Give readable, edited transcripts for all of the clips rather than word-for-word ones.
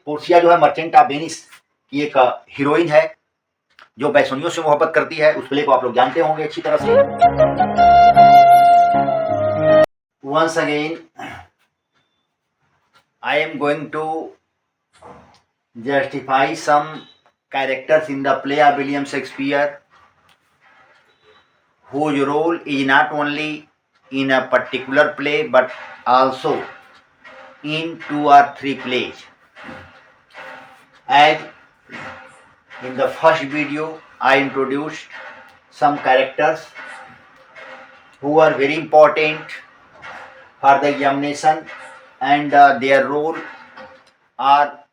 Portia जो है merchant of Venice की एक हीरोइन है जो बैसोनियों से मोहब्बत करती है। उस प्ले को आप लोग जानते होंगे अच्छी तरह से। Once again I am going to justify some characters in the play of William Shakespeare whose role is not only in a particular play but also in 2 or 3 plays. As in the first video I introduced some characters who are very important for the examination and their role are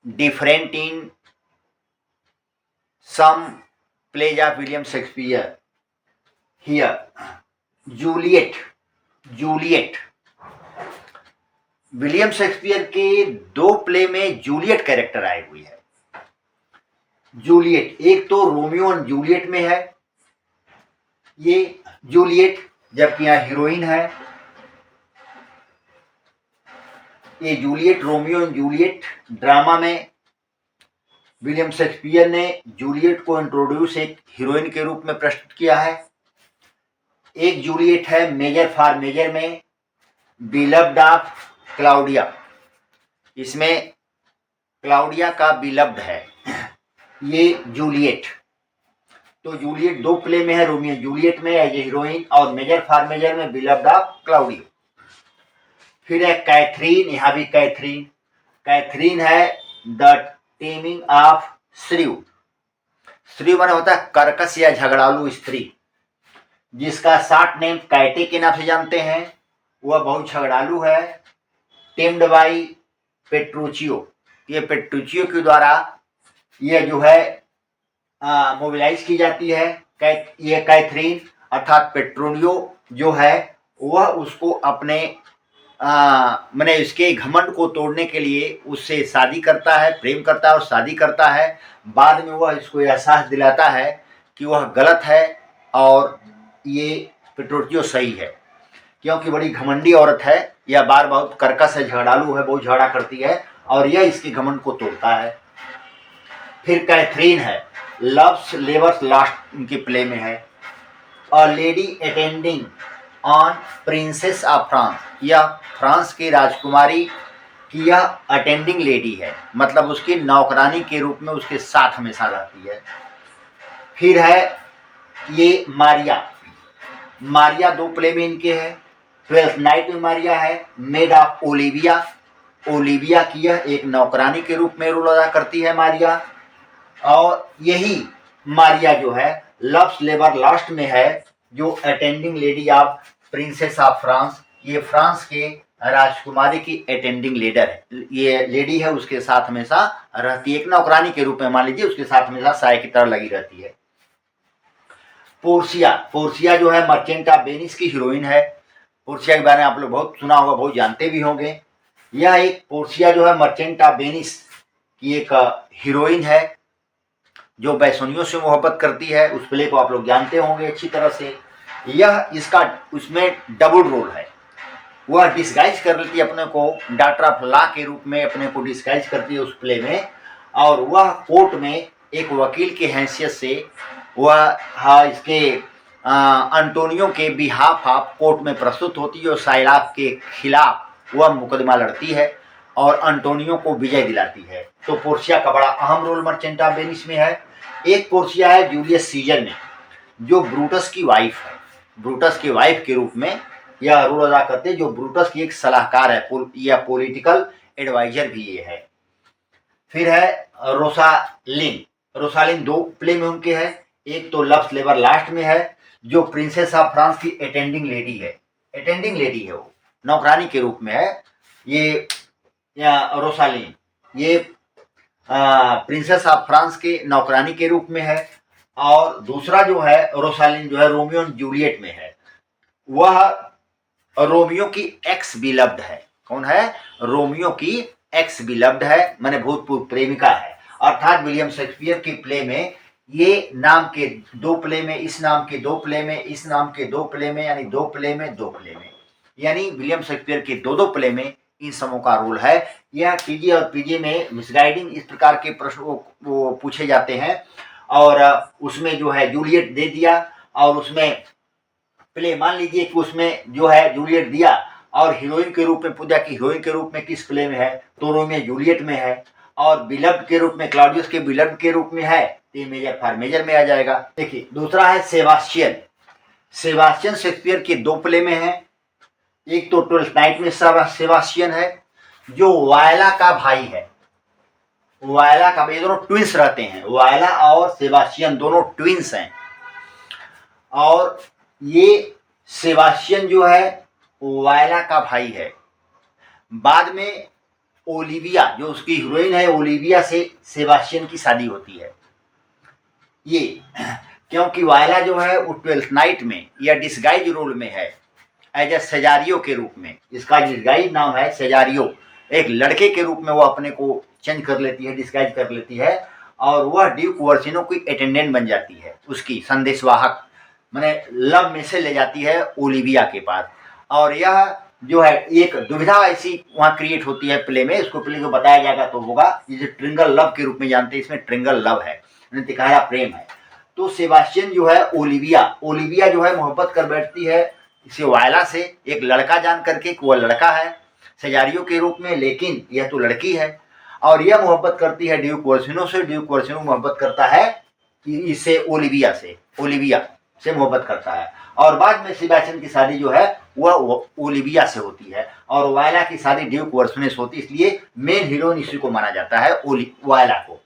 different in some plays of William Shakespeare. Here, Juliet William Shakespeare के 2 play में Juliet character आए हुई है। Juliet एक तो Romeo and Juliet में है ये जूलियट, जबकि यहाँ हीरोइन है ये Juliet. Romeo and Juliet drama में विलियम शेक्सपियर ने जूलियट को इंट्रोड्यूस एक हीरोइन के रूप में प्रस्तुत किया है। एक जूलियट है मेजर फॉर मेजर में, बिलव्ड ऑफ क्लाउडिया। इसमें क्लाउडिया का बिलव्ड है ये जूलियट। तो जूलियट 2 प्ले में है, रोमियो जूलियट में है ये हीरोइन, और मेजर फॉर मेजर में बिलव्ड ऑफ क्लाउडिया। फिर है कैथरीन, यहाँ भी कैथरीन है द टेमिंग ऑफ श्रीव। श्रीव माने होता है कर्कश या झगड़ालू स्त्री, जिसका शॉर्ट नेम कैटे के नाम से जानते हैं। वह बहुत झगड़ालू है। टेम्ड बाई पेट्रोचियो, ये पेट्रोचियो के द्वारा ये जो है मोबिलाइज की जाती है। ये कैथरीन अर्थात पेट्रोनियो जो है वह उसको अपने मैंने इसके घमंड को तोड़ने के लिए उससे शादी करता है, प्रेम करता है और शादी करता है। बाद में वह इसको एहसास दिलाता है कि वह गलत है और ये पेट्रोचियो सही है, क्योंकि बड़ी घमंडी औरत है। यह बार बहुत कर्कश है, झगड़ालू है, बहुत झगड़ा करती है और यह इसके घमंड को तोड़ता है। फिर कैथरीन है लव्स लेवर्स लास्ट इनके प्ले में है। A lady attending on princess of France, यह फ्रांस की राजकुमारी की यह अटेंडिंग लेडी है, मतलब उसकी नौकरानी के रूप में उसके साथ हमेशा रहती है। फिर है ये मारिया 2 प्ले में इनके है। 12th नाइट में मारिया है मेड ऑफ ओलिविया की यह एक नौकरानी के रूप में रोल अदा करती है मारिया। और यही मारिया जो है लव्स लेबर लास्ट में है, जो attending lady of princess of France, ये फ्रांस के राजकुमारी की अटेंडिंग लीडर है। ये लेडी है उसके साथ हमेशा रहती है, एक नौकरानी के रूप में मान लीजिए, उसके साथ हमेशा साय की तरह लगी रहती है। पोर्सिया जो है मर्चेंट ऑफ वेनिस की हीरोइन है। पोर्सिया के बारे में आप लोग बहुत सुना होगा, बहुत जानते भी होंगे। यह एक पोर्सिया जो है मर्चेंट ऑफ वेनिस की एक हीरोइन है जो बैसोनियों से मोहब्बत करती है। उस प्ले को आप लोग जानते होंगे अच्छी तरह से। यह इसका उसमें डबल रोल है, वह डिस्गाइज कर लेती है अपने को, डॉक्टर ऑफ लॉ के रूप में अपने को डिस्गाइज करती है उस प्ले में, और वह कोर्ट में एक वकील की हैसियत से वह इसके अंटोनियो के बिहाफ ऑफ कोर्ट में प्रस्तुत होती है और साइलाफ के खिलाफ वह मुकदमा लड़ती है और अंटोनियो को विजय दिलाती है। तो पोर्सिया का बड़ा अहम रोल मर्चेंट ऑफ वेनिस में है। एक पोर्सिया है जूलियस सीजर में, जो ब्रूटस की वाइफ है। ब्रूटस की वाइफ के रूप में यह रोल अदा करते हैं, जो ब्रूटस की एक सलाहकार है या पॉलिटिकल एडवाइजर भी ये है। फिर है रोसालिन 2 प्ले में उनके है। एक तो लव्स लेबर लास्ट में है, जो प्रिंसेस ऑफ फ्रांस की अटेंडिंग लेडी है, वो नौकरानी के रूप में है। ये रोसालिन ये प्रिंसेस ऑफ फ्रांस के नौकरानी के रूप में है। और दूसरा जो है रोसालिन जो है रोमियो एंड जूलियट में है, वह रोमियो की एक्स बिलव्ड है। कौन है? रोमियो की एक्स बिलव्ड है, माने भूतपूर्व प्रेमिका है। अर्थात विलियम शेक्सपियर के प्ले में ये नाम के 2 प्ले में, इस नाम के 2 प्ले में, इस नाम के 2 प्ले में, यानी 2 प्ले में, 2 प्ले में, यानी विलियम शेक्सपियर के 2 प्ले में इन समों का रोल है। यह टीजी और पीजी में मिसगाइडिंग इस प्रकार के प्रश्न वो पूछे जाते हैं और उसमें जो है जूलियट दे दिया और उसमें प्ले मान लीजिए कि उसमें जो है जूलियट दिया और हीरोइन के रूप में पूजा की, हीरोइन के रूप में किस प्ले में है, तो रोमियो जूलियट में है और बिलव्ड के रूप में क्लाउडियस के बिलव्ड के रूप में है, तो मेजर फॉर मेजर में आ जाएगा। देखिए दूसरा है सेबास्टियन। सेबास्टियन शेक्सपियर के दो प्ले में है, एक तो ट्वेल्थ नाइट में सेबास्टियन है जो वायला का भाई है, वायला का, ये दोनों ट्विंस रहते हैं, वायला और सेबास्टियन दोनों ट्विंस हैं और ये सेबास्टियन जो है वायला का भाई है। बाद में ओलिविया जो उसकी हीरोइन है, ओलिविया से सेबास्टियन की शादी होती है। ये क्योंकि वायला जो है वो ट्वेल्थ नाइट में या डिस्गाइज रोल में है एज ए सेजारियो के रूप में, इसका डिस्गाइज नाम है सेजारियो, एक लड़के के रूप में वो अपने को चेंज कर लेती है, डिस्गाइज कर लेती है और वह ड्यूक वर्सिनो की अटेंडेंट बन जाती है, उसकी संदेशवाहक, माने लव में से ले जाती है ओलिविया के पास। और यह जो है एक दुविधा ऐसी वहाँ क्रिएट होती है प्ले में, इसको प्ले को बताया जाएगा तो होगा, जिसे ट्रिंगल लव के रूप में जानते हैं, इसमें ट्रिंगल लव है, तिकारा प्रेम है। तो सेबास्टियन जो है ओलिविया जो है मोहब्बत कर बैठती है इसे वायला से, एक लड़का जान करके कि वह लड़का है सेजारियो के रूप में, लेकिन यह तो लड़की है और यह मोहब्बत करती है ड्यूक वर्सिनो से, ड्यूक वर्सिनो मोहब्बत करता है इससे ओलिविया से मोहब्बत करता है और बाद में सेबास्टियन की शादी जो है वह ओलिविया से होती है और वायला की शादी ड्यूक वर्सिनो से होती है, इसलिए मेन हीरोइन इसी को माना जाता है वायला को।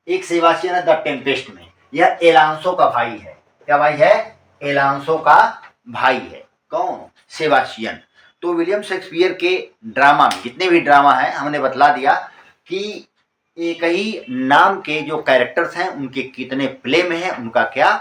एक सेबास्टियन है द टेम्पेस्ट में, यह एलांसो का भाई है, क्या भाई है, एलांसो का भाई है, कौन, सेबास्टियन। तो विलियम शेक्सपियर के ड्रामा में जितने भी ड्रामा हैं हमने बतला दिया कि एक ही नाम के जो कैरेक्टर्स हैं उनके कितने प्ले में हैं, उनका क्या